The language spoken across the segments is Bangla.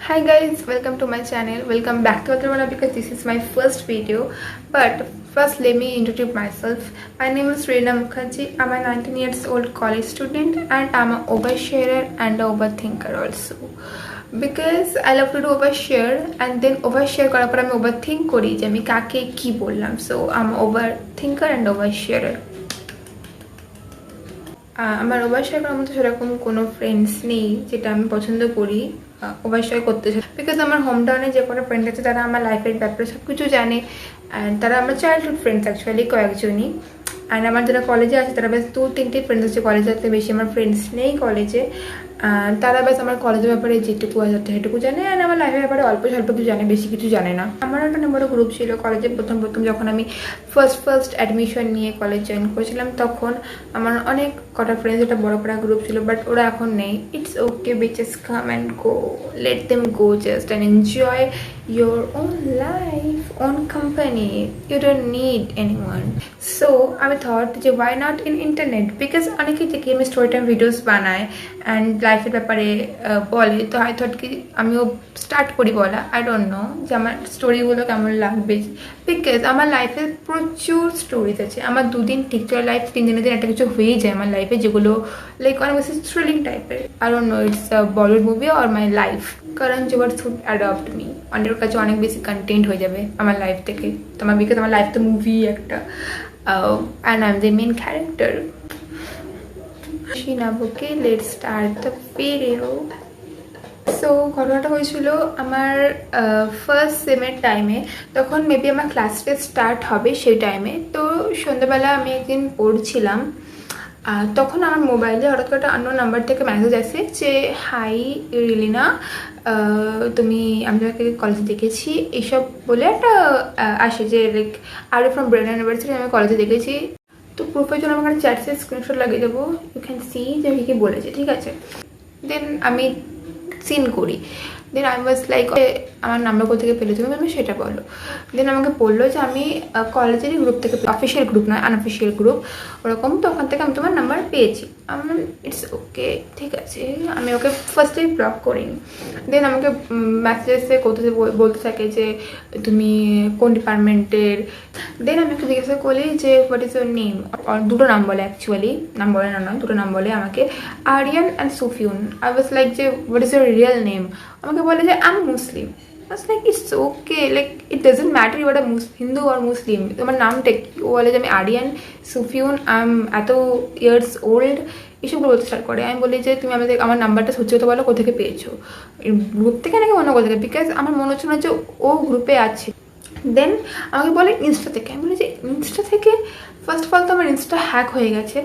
Hi guys, welcome to my channel. Welcome back to another one because this is my first video. But first let me introduce myself. My name is Reena Mukherjee. I'm a 19 years old college student and I'm an oversharer and an overthinker also. Because I love to do overshare and then overshare করার পর আমি overthink করি যে আমি কাকে কি বললাম. So I'm an overthinker and oversharer. আমার ওভারশেয়ার করার মতো সেরকম কোনো ফ্রেন্ডস নেই যেটা আমি পছন্দ করি ওভারশেয়ার করতে চাই, বিকজ আমার হোম টাউনে যে কোনো ফ্রেন্ড আছে তারা আমার লাইফের ব্যাপারে সব কিছু জানে অ্যান্ড তারা আমার চাইল্ডহুড ফ্রেন্ডস অ্যাকচুয়ালি কয়েকজনই। অ্যান্ড আমার যারা কলেজে আছে তারা বেশ 2-3টে ফ্রেন্ডস আছে কলেজে, আছে বেশি আমার ফ্রেন্ডস নেই কলেজে। তারা বেশ আমার কলেজের ব্যাপারে যেটুকু আছে সেটুকু জানে অ্যান্ড আমার লাইফের ব্যাপারে অল্প স্বল্প কিছু জানে, বেশি কিছু জানে না। আমার একটা বড় গ্রুপ ছিল কলেজে প্রথম যখন আমি ফার্স্ট অ্যাডমিশন নিয়ে কলেজ জয়েন করেছিলাম, তখন আমার অনেক কটা ফ্রেন্ডস একটা বড় গ্রুপ ছিল, বাট ওরা এখন নেই। It's okay, bitches come and go, let them go just and enjoy your own life, own company. You don't need anyone. So I thought যে why not in internet, because অনেকেই থেকে আমি স্টোরি টাইম ভিডিওস বানাই অ্যান্ড লাইফের ব্যাপারে বলে, তো আই থট কি আমিও স্টার্ট করি বলা। আই ডোন্ট নো যে আমার স্টোরিগুলো কেমন লাগবে, বিকজ আমার লাইফে প্রচুর স্টোরিজ আছে। আমার 2 দিন ঠিক চলে লাইফ, 3 দিনের দিন একটা কিছু হয়েই যায় আমার লাইফে যেগুলো লাইক অনেক বেশি থ্রিলিং টাইপের। I don't know it's Bollywood movie or my life, কারণ জোয়ার শুড অ্যাডপ্ট মি, অন্যের কাছে অনেক বেশি কন্টেন্ট হয়ে যাবে আমার লাইফ থেকে। তোমার বিকজ আমার লাইফ তো মুভি একটা and I am the main character. শিনাবুকে let's start the video. So ঘটনাটা হয়েছিল আমার ফার্স্ট সেমের টাইমে, তখন মেবি আমার ক্লাস টেস্ট স্টার্ট হবে সেই টাইমে। তো সন্ধ্যাবেলা আমি একদিন পড়ছিলাম, তখন আমার মোবাইলে হঠাৎ করে একটা আননোন নাম্বার থেকে মেসেজ আসে যে হাই রিলিনা, আমি তোমাকে কলেজে দেখেছি এইসব বলে একটা আসে যে like are from brain university আমি কলেজে দেখেছি। তো প্রোফাইল জন্য আমার চ্যাটসের স্ক্রিনশট লাগিয়ে দেবো, ইউ ক্যান সি যে আমি কি বলেছে, ঠিক আছে। দেন আমি সিন করি, দেন আই ওয়াজ লাইক আমার নাম্বার কোথা থেকে পেলে তুমি সেটা বলো। দেন আমাকে বললো যে আমি কলেজেরই গ্রুপ থেকে, অফিসিয়াল গ্রুপ নয় আনঅফিসিয়াল গ্রুপ ওরকম, তো ওখান থেকে আমি তোমার নাম্বার পেয়েছি। আমার ইটস ওকে, ঠিক আছে। আমি ওকে ফার্স্টেই ব্লক করিনি। দেন আমাকে মেসেজে কোথাতে বলতে থাকে যে তুমি কোন ডিপার্টমেন্টের। দেন আমি একটু জিজ্ঞাসা করি যে হোয়াট ইজ ইউর নেম, দুটো নাম বলে অ্যাকচুয়ালি, নাম বলে না নয়, দুটো নাম বলে আমাকে, Aryan and Sufiyun. I was like যে what is your real name, আমাকে বলে যে I am Muslim. I was like it's okay, like it doesn't matter you are a Hindu or Muslim, তোমার নামটা কি। ও বলে যে আমি আরিয়ান সুফিউন, আই এম এত ইয়ার্স ওল্ড, এসবগুলো বলতে স্টার্ট করে। আমি বলি যে তুমি আমাদের আমার নাম্বারটা সত্যি কথা বলো, কোথেকে পেয়েছো, গ্রুপ থেকে নাকি অন্য কোথা থেকে, বিকজ আমার মনে হচ্ছে না যে ও গ্রুপে আছে। দেন আমাকে বলে ইনস্টা থেকে। আমি বলি যে ইনস্টা থেকে, ফার্স্ট অফ অল তো আমার ইনস্টা হ্যাক হয়ে গেছে,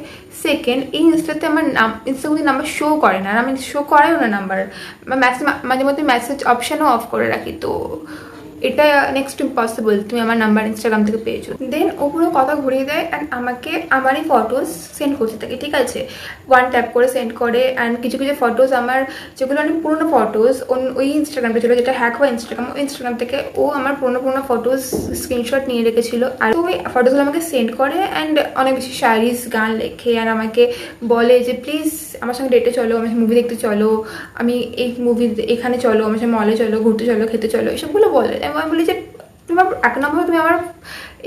সেকেন্ড এই ইনস্টাতে আমার ইনস্টাগ্রামে নাম্বার শো করে না, আর আমি শো করাইও না নাম্বার, মাঝে মধ্যে মেসেজ অপশানও অফ করে রাখি। তো এটা নেক্সট ইম্পসিবল তুমি আমার নাম্বার ইনস্টাগ্রাম থেকে পেয়েছো। দেন ও পুরো কথা ঘুরিয়ে দেয় অ্যান্ড আমাকে আমারই ফটোস সেন্ড করতে থাকে, ঠিক আছে, ওয়ান ট্যাপ করে সেন্ড করে। অ্যান্ড কিছু ফটোস আমার যেগুলো অনেক পুরোনো ফটোস ওই ইনস্টাগ্রামটা ছিল যেটা হ্যাক হয় ইনস্টাগ্রাম থেকে, ও আমার পুরোনো ফটোস স্ক্রিনশট নিয়ে রেখেছিল। আর ওই ফটোসগুলো আমাকে সেন্ড করে অ্যান্ড অনেক বেশি শায়রিজ গান লেখে আর আমাকে বলে যে প্লিজ আমার সঙ্গে ডেটে চলো, আমার সঙ্গে মুভি দেখতে চলো, আমি এই মুভি এখানে চলো, আমার সঙ্গে মলে চলো, ঘুরতে চলো, খেতে চলো, এসবগুলো বলে। আমি বলি যে তোমার এক নম্বর তুমি আমার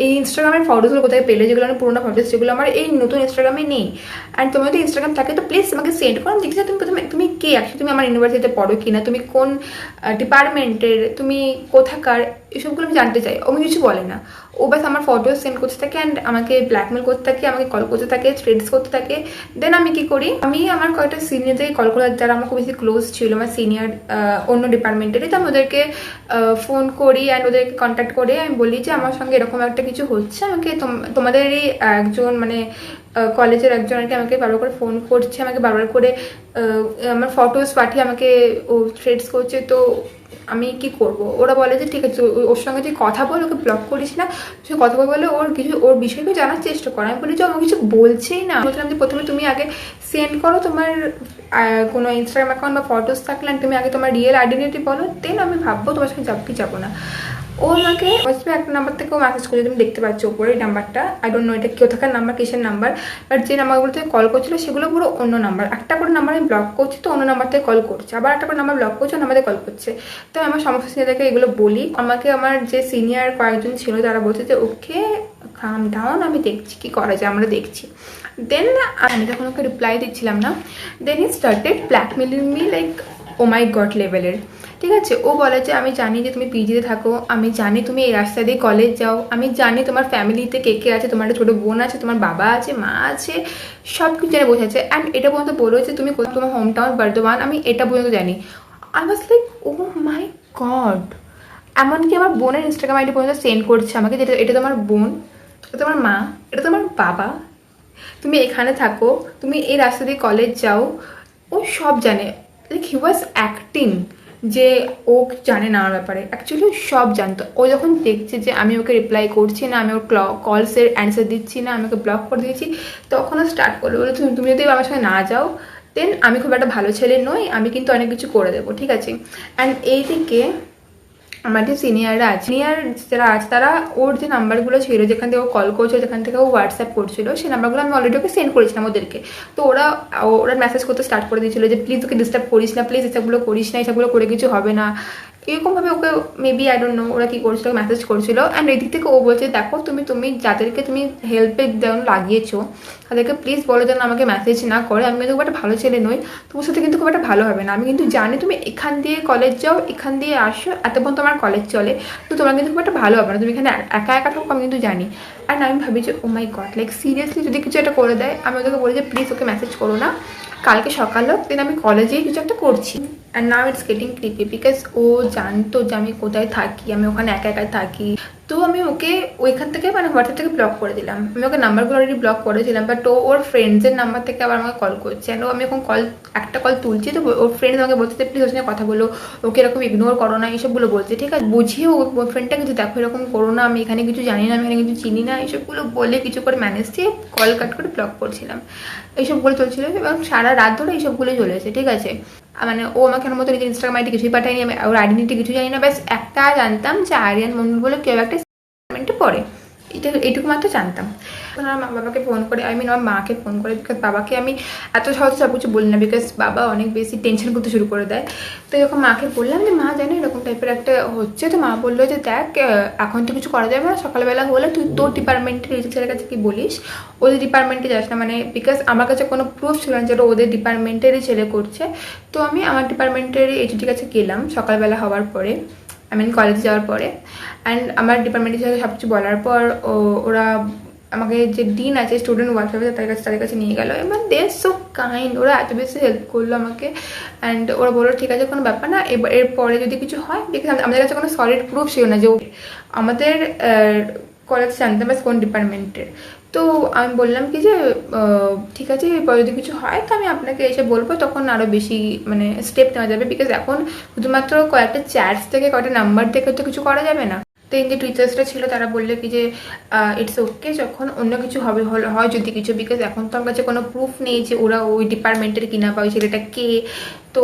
এই ইনস্টাগ্রামের ফটোসগুলো কোথায় পেলে, যেগুলো আমার পুরোনো ফটোস, যেগুলো আমার এই নতুন ইনস্টাগ্রামে নেই। অ্যান্ড তোমার যদি ইনস্টাগ্রাম থাকে তো প্লিজ আমাকে সেন্ড করো, আমি দেখছি তুমি কে আসছো, তুমি আমার ইউনিভার্সিটিতে পড়ো কি না, তুমি কোন ডিপার্টমেন্টের, তুমি কোথাকার, এসবগুলো আমি জানতে চাই। আমি কিছু বলে না, ও ব্যাস আমার ফটোস সেন্ড করতে থাকে অ্যান্ড আমাকে ব্ল্যাকমেল করতে থাকে, আমাকে কল করতে থাকে, থ্রেডস করতে থাকে। দেন আমি কি করি, আমি আমার কয়েকটা সিনিয়রদেরকে কল করে, যারা আমার খুব বেশি ক্লোজ ছিল, আমার সিনিয়র অন্য ডিপার্টমেন্টেরই, তো আমি ওদেরকে ফোন করি অ্যান্ড ওদেরকে কন্ট্যাক্ট করে আমি বলি যে আমার সঙ্গে এরকম একটা কিছু হচ্ছে, আমাকে তোমাদেরই একজন মানে কলেজের একজন আর কি আমাকে বারবার করে ফোন করছে, আমাকে বারবার করে আমার ফটোস পাঠিয়ে আমাকে ও থ্রেডস করছে। তো আমি কি করব, ওরা বলে যে ঠিক আছে ওর সঙ্গে তুই কথা বল, ওকে ব্লক করিস না, সে কথা বলে ওর বিষয়কে জানার চেষ্টা করে। আমি বলি যে আমার কিছু বলছেই না। বলছিলাম যে প্রথমে তুমি আগে সেন্ড করো তোমার কোনো ইনস্টাগ্রাম অ্যাকাউন্ট বা ফটোস থাকলে, তুমি আগে তোমার রিয়েল আইডেন্টিটি বলো, দেন আমি ভাববো তোমার সঙ্গে যাবো কি যাবো না। ও আমাকে একটা নাম্বার থেকে মেসেজ করে, তুমি দেখতে পাচ্ছ উপরে এই নাম্বারটা, আই ডোন্ট নো এটা কেউ থাকার নাম্বার কিসের নাম্বার, বাট যে নাম্বারগুলো থেকে কল করছিল সেগুলো পুরো অন্য নাম্বার। একটা করে নাম্বার আমি ব্লক করছি, তো অন্য নাম্বার থেকে কল করছে, আবার একটা করে নাম্বার ব্লক করছে, অন্য নাম্বার কল করছে। তো আমার সমস্ত সিনিয়রদেরকে এগুলো বলি। আমাকে আমার যে সিনিয়র কয়েকজন ছিল তারা বলছে যে ওকে কাম ডাউন, আমি দেখছি কি করা যায়, আমরা দেখছি। দেন আমি যখন ওকে রিপ্লাই দিচ্ছিলাম না, দেন ই started blackmailing me like oh my god লেভেলের। ঠিক আছে, ও বলে যে আমি জানি যে তুমি পিজিতে থাকো, আমি জানি তুমি এই রাস্তা দিয়ে কলেজ যাও, আমি জানি তোমার ফ্যামিলিতে কে কে আছে, তোমার একটা ছোটো বোন আছে, তোমার বাবা আছে, মা আছে, সব কিছু জানে বোঝাচ্ছে। অ্যান্ড এটা পর্যন্ত বলো যে তুমি তোমার হোম টাউন বর্ধমান, আমি এটা পর্যন্ত জানি। I was like oh my God. এমনকি আমার বোনের ইনস্টাগ্রাম আইডি পর্যন্ত সেন্ড করছে আমাকে, যেটা এটা তোমার বোন, এটা তোমার মা, এটা তোমার বাবা, তুমি এখানে থাকো, তুমি এই রাস্তা দিয়ে কলেজ যাও, ও সব জানে। লাইক হি ওয়াজ অ্যাক্টিং যে ও জানে না আমার ব্যাপারে, অ্যাকচুয়ালি সব জানতো। ও যখন দেখছে যে আমি ওকে রিপ্লাই করছি না, আমি ওর কলসের অ্যান্সার দিচ্ছি না, আমি ওকে ব্লক করে দিয়েছি, তখনও স্টার্ট করলো বলে তুমি যদি আমার সঙ্গে না যাও দেন আমি খুব একটা ভালো ছেলে নই, আমি কিন্তু অনেক কিছু করে দেবো, ঠিক আছে। অ্যান্ড এইদিকে আমার যে সিনিয়ররা আছে, সিনিয়র যারা আছে তারা ওর যে নাম্বারগুলো ছিল যেখান থেকে ও কল করছিল, যেখান থেকে ও হোয়াটসঅ্যাপ করছিল, সেই নাম্বারগুলো আমি অলরেডি ওকে সেন্ড করেছিলাম ওদেরকে। তো ওরা মেসেজ করতে স্টার্ট করে দিয়েছিল যে প্লিজ ওকে ডিস্টার্ব করিস না, প্লিজ এসবগুলো করিস না, এসবগুলো করে কিছু হবে না, এরকমভাবে ওকে মেবি আই ডোন্ট নো ওরা কী করছিল, মেসেজ করছিল। অ্যান্ড এদিক থেকে ও বলছে দেখো তুমি যাদেরকে তুমি হেল্পে যেমন লাগিয়েছো তাদেরকে প্লিজ বলো যেন আমাকে মেসেজ না করে, আমি কিন্তু খুব একটা ভালো ছেলে নই, তোমার সাথে কিন্তু খুব একটা ভালো হবে না, আমি কিন্তু জানি তুমি এখান দিয়ে কলেজ যাও, এখান দিয়ে আসো, এত পর্যন্ত আমার কলেজ চলে, তো তোমার কিন্তু খুব একটা ভালো হবে না, তুমি এখানে একা একা থাকো, আমি কিন্তু জানি। অ্যান্ড আমি ভাবি যে ও মাই গড, লাইক সিরিয়াসলি যদি কিছু একটা করে দেয়, আমি ওদেরকে বলি যে প্লিজ ওকে মেসেজ করো না, কালকে সকাল হোক, দেন আমি কলেজেই কিছু একটা করছি। And now it's getting creepy because ও জানতো যে আমি কোথায় থাকি, আমি ওখানে একা একা থাকি। তো আমি ওকে ওইখান থেকে মানে হোয়াটসঅ্যাপ থেকে ব্লক করে দিলাম, আমি ওকে নাম্বারগুলো অলরেডি ব্লক করেছিলাম, বাট ও ওর ফ্রেন্ডসের নাম্বার থেকে আবার আমাকে কল করছে। অ্যান্ড আমি এখন একটা কল তুলছি, তো ওর ফ্রেন্ড আমাকে বলছে প্লিজ ওর সঙ্গে কথা বলো, ওকে এরকম ইগনোর করো না, এইসবগুলো বলছে। ঠিক আছে, বুঝিয়ে ওর ফ্রেন্ডটা কিন্তু দেখো এরকম করো না, আমি এখানে কিছু জানি না, আমি এখানে কিছু চিনি না, এইসবগুলো বলে কিছু করে ম্যানেজ দিয়ে কল কাট করে ব্লক করছিলাম। এইসবগুলো চলছিল এবং সারা রাত ধরে এইসবগুলোই চলেছে। ঠিক আছে, মানে ও আমাকে মতো নিজের ইনস্টাগ্রাম আইডি কিছুই পাঠায়নি, আমি ওর আইডেন্টিটি কিছু জানি না, ব্যাস একটা জানতাম যে আরিয়ান মন্ডল বলে কেউ একটা পড়ে, এইটুকু মাত্র জানতাম। তখন আমার মা বাবাকে ফোন করে, আই মিন আমার মাকে ফোন করে, বিকজ বাবাকে আমি এত সহজে সব কিছু বলি না, বিকজ বাবা অনেক বেশি টেনশন করতে শুরু করে দেয়। তো যখন মাকে বললাম যে মা জানি এরকম টাইপের একটা হচ্ছে, তো মা বললো যে দেখ এখন তো কিছু করা যাবে না, সকালবেলা হলে তুই তোর ডিপার্টমেন্টের রিসার্চের কাছে কি বলিস, ওদের ডিপার্টমেন্টে যাস না, মানে বিকজ আমার কাছে কোনো প্রুফ ছিল না যেটা ওদের ডিপার্টমেন্টেরই ছেলে করছে। তো আমি আমার ডিপার্টমেন্টের এইচওডির কাছে গেলাম সকালবেলা হওয়ার পরে, আই মিন কলেজে যাওয়ার পরে। অ্যান্ড আমার ডিপার্টমেন্টের সাথে সব কিছু বলার পর ওরা আমাকে যে ডিন আছে স্টুডেন্ট ওয়ার্কশপে তাদের কাছে নিয়ে গেলো, এবং দে সো কাইন্ড, ওরা এত বেশি হেল্প করলো আমাকে। অ্যান্ড ওরা বললো ঠিক আছে কোনো ব্যাপার না, এরপরে যদি কিছু হয়, বিকজ আমাদের কাছে কোনো সলিড প্রুফ ছিল না যে আমাদের কলেজ জানতাম বাস কোন ডিপার্টমেন্টের। তো আমি বললাম কি যে ঠিক আছে এরপর যদি কিছু হয় তো আমি আপনাকে এসে বলবো, তখন আরও বেশি মানে স্টেপ নেওয়া যাবে, বিকজ এখন শুধুমাত্র কয়েকটা চ্যাটস থেকে কয়েকটা নাম্বার থেকে তো কিছু করা যাবে না। তো এই যে টিচার্সরা ছিল তারা বললো কি যে ইটস ওকে, যখন অন্য কিছু হবে হয় যদি কিছু, বিকজ এখন তো আমার কাছে কোনো প্রুফ নেই যে ওরা ওই ডিপার্টমেন্টের কিনা বা ওই ছেলেটা কে, তো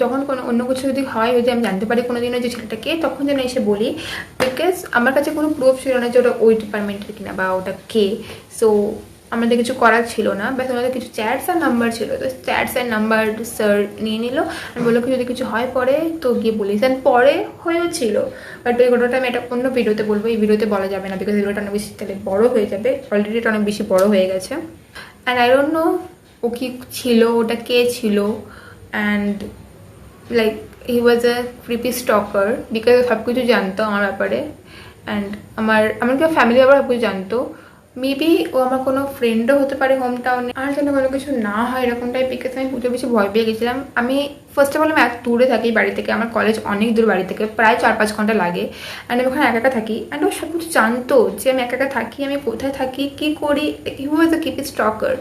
যখন কোনো অন্য কিছু যদি হয়, যদি আমি জানতে পারি কোনো দিনও যে ছেলেটা কে, তখন যেন এসে বলি, বিকজ আমার কাছে কোনো প্রুফ ছিল না যে ওটা ওই ডিপার্টমেন্টের কিনা বা ওটা কে। সো আমাদের কিছু করার ছিল না, ব্যাস আমাদের কিছু চ্যাটস আর নাম্বার ছিল, তো চ্যাটস আর নাম্বার স্যার নিয়ে নিল। আমি বললো কি যদি কিছু হয় পরে তো গিয়ে বলিস, অ্যান্ড পরে হয়েছিল, বাট ওই ঘটনাটা আমি একটা অন্য ভিডিওতে বলবো, এই ভিডিওতে বলা যাবে না, বিকজ এই ভিডিওটা অনেক বেশি তাহলে বড়ো হয়ে যাবে, অলরেডি এটা অনেক বেশি বড়ো হয়ে গেছে। অ্যান্ড আই ডোন্ট নো ও কি ছিল, ওটা কে ছিল, and like he was a creepy stalker, because সব কিছু জানতো আমার ব্যাপারে। অ্যান্ড আমার কেউ ফ্যামিলি ব্যাপারে সব কিছু জানতো, মেবি ও আমার কোনো ফ্রেন্ডও হতে পারে হোম টাউনে। আর যেন কোনো কিছু না হয় এরকমটাই, বিকজ আমি পুজো বেশি ভয় পেয়ে গেছিলাম। আমি ফার্স্ট অফ অল আমি এত দূরে থাকি বাড়ি থেকে, আমার কলেজ অনেক দূর বাড়ি থেকে, প্রায় 4-5 ঘন্টা লাগে। অ্যান্ড আমি ওখানে একা একা থাকি, অ্যান্ড ও সব কিছু জানতো যে আমি একা একা থাকি, আমি কোথায় থাকি, কী করি, who is a creepy stalker.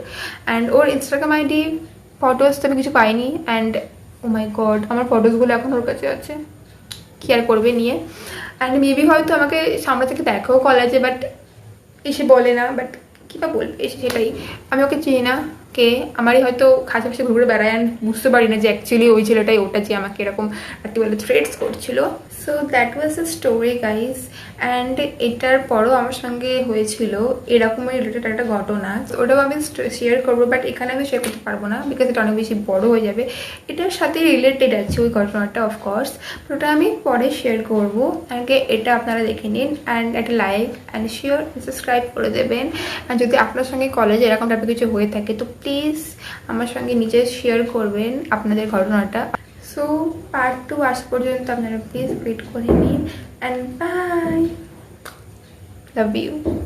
And ওর ইনস্টাগ্রাম আইডি ফটোস তো আমি কিছু পাইনি, অ্যান্ড ও মাই গড আমার ফটোসগুলো এখন ওর কাছে আছে, কি আর করবে নিয়ে। অ্যান্ড মেবি হয়তো আমাকে সামনে থেকে দেখো কলেজে, বাট এসে বলে না, বাট কী বা বলবে এসে, সেটাই। আমি ওকে চিনি না, কে আমারই হয়তো কাছাকাছি ঘুরে বেড়ায় অ্যান্ড বুঝতে পারি না যে অ্যাকচুয়ালি ওই ছেলেটাই ওটা যে আমাকে এরকম রাত্রিবেলা থ্রেটস করছিল। So that was a story guys. And এটার পরও আমার সঙ্গে হয়েছিল এরকমই রিলেটেড একটা ঘটনা, ওটাও আমি শেয়ার করবো, বাট এখানে আমি শেয়ার করতে পারবো না বিকজ এটা অনেক বেশি বড় হয়ে যাবে। এটার সাথে রিলেটেড আছে ওই ঘটনাটা অফকোর্স, ওটা আমি পরে শেয়ার করবো। আগে এটা আপনারা দেখে নিন অ্যান্ড একটা লাইক অ্যান্ড শিওর সাবস্ক্রাইব করে দেবেন। আর যদি আপনার সঙ্গে কলেজে এরকম টাইপের কিছু হয়ে থাকে তো প্লিজ আমার সঙ্গে নিজে শেয়ার করবেন আপনাদের ঘটনাটা। সো পার্ট 2 আজ পর্যন্ত আপনারা প্লিজ ওয়েট করে নিন অ্যান্ড বাই, লাভ ইউ।